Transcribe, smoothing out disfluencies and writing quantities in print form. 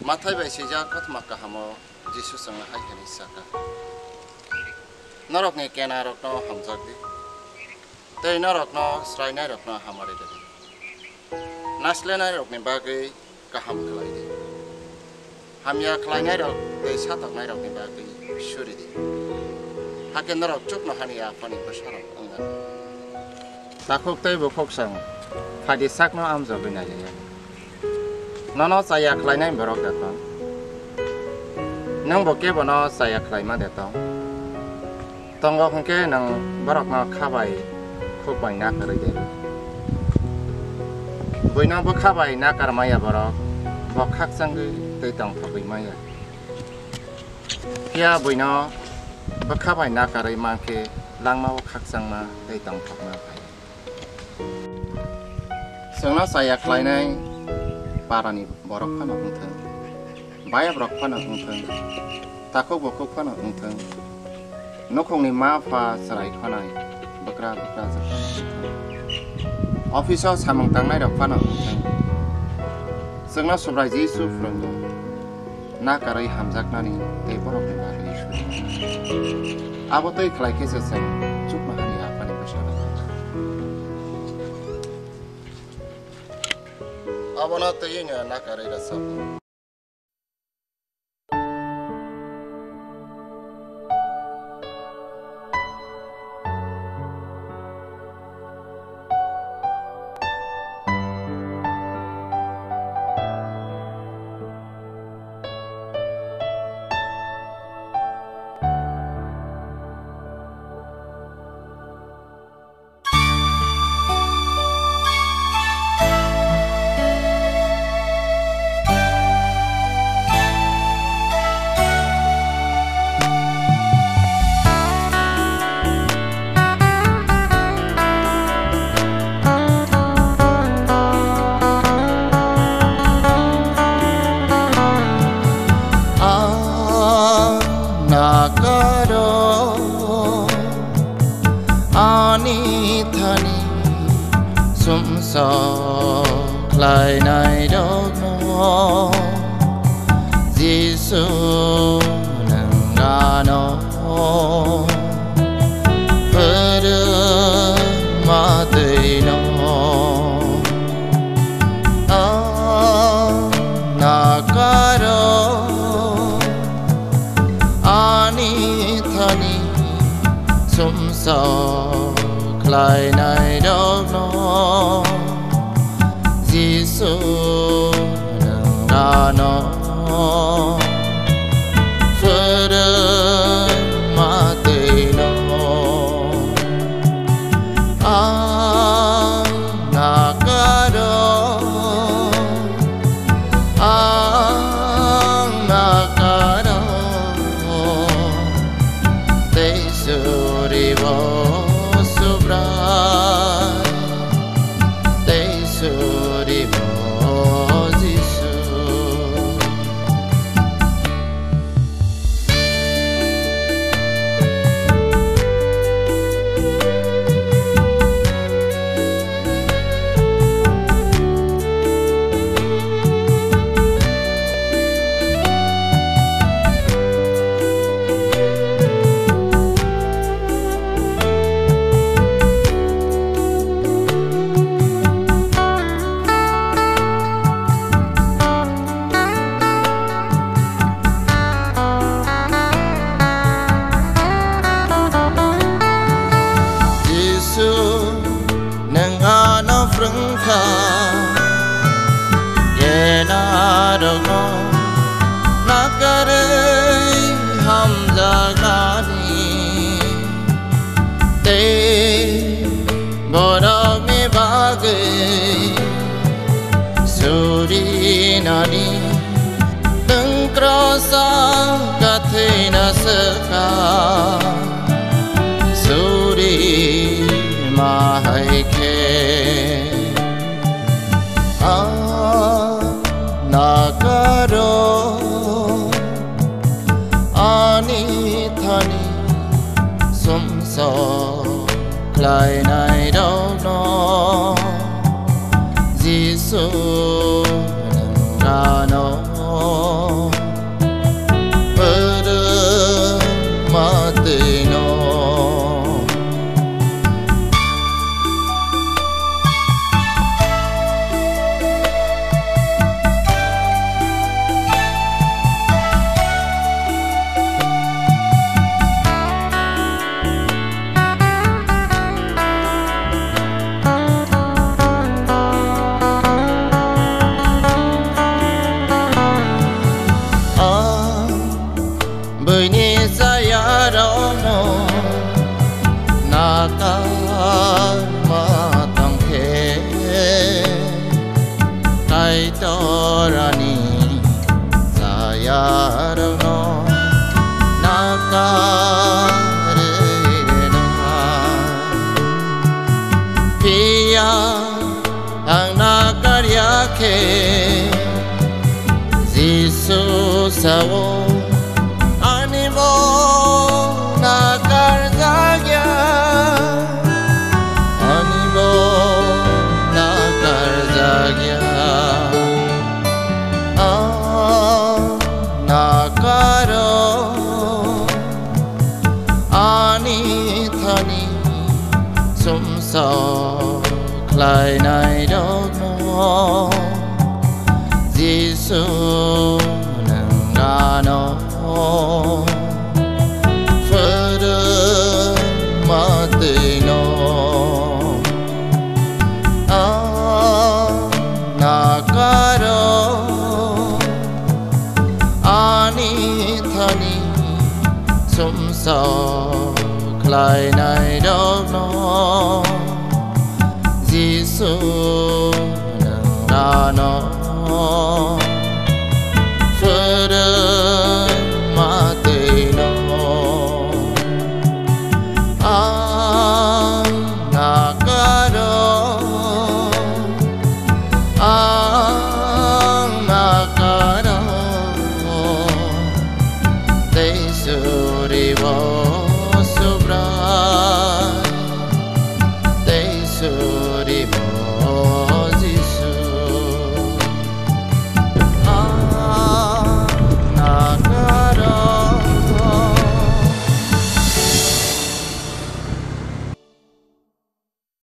Matai bai sija kot makka hamo Jisu sang hai heni saka. Narok ni kena rok no hamjak di. Tei narok no srai nai rok no hamare di. Nasle nai rok ni bagai kaham khlai di. Hamya khlai nai rok tei satak nai rok ni bagai suri di. Haken narok chuk no hani apani basarok angga. Takuk tei bukok sang phadi sak no amja binai ya. Nono saya khlai nai borok datang. Nang boke bono saya khlai ma datang. Tongo khangke nang borok no khabai khukbai na kari de. Boina bo khabai na karmaya borok bo khak sangi tei tong phabai maya. Kia boina bo khabai na kari mangke langma bo khak sangma tei tong phakma pai. Sangna saya khlai nai parani borok phana ungthang baya borok phana ungthang takuk bokuk phana ungthang nokhongni ma pha sarai khanai bakra bakra ja office samang tangnai rok phana ungthang sangna sobrai Jesu frongno na karai hamjaknani tei borok ni bagui suri abo tei khlai kese sang chukma hani apani basara abona taynya nakare rasap sumso klai nai dok no Giêsu nang ano pere mate no nakaro ani thani sumso klai nai dok no Giêsu nang ano pere mate no nakaro nakaro te suribo Yenadogno nakare hamjagani te borok mi bagai suri nani tengkrosa kathina seka suri mahai ke nakaro ani thani sumso klai nai dok no Giêsu nang ano rani sayarano nakarena pia ang nakaryake Jesus sawo animo nakarzagya animo nakarzagya nakaro ani thani sumsa klai nai dog no Jesus nangano further matino nakaro ani thani sumsa klai nai dog no Jesus nangano further matino nakaro nakaro they suri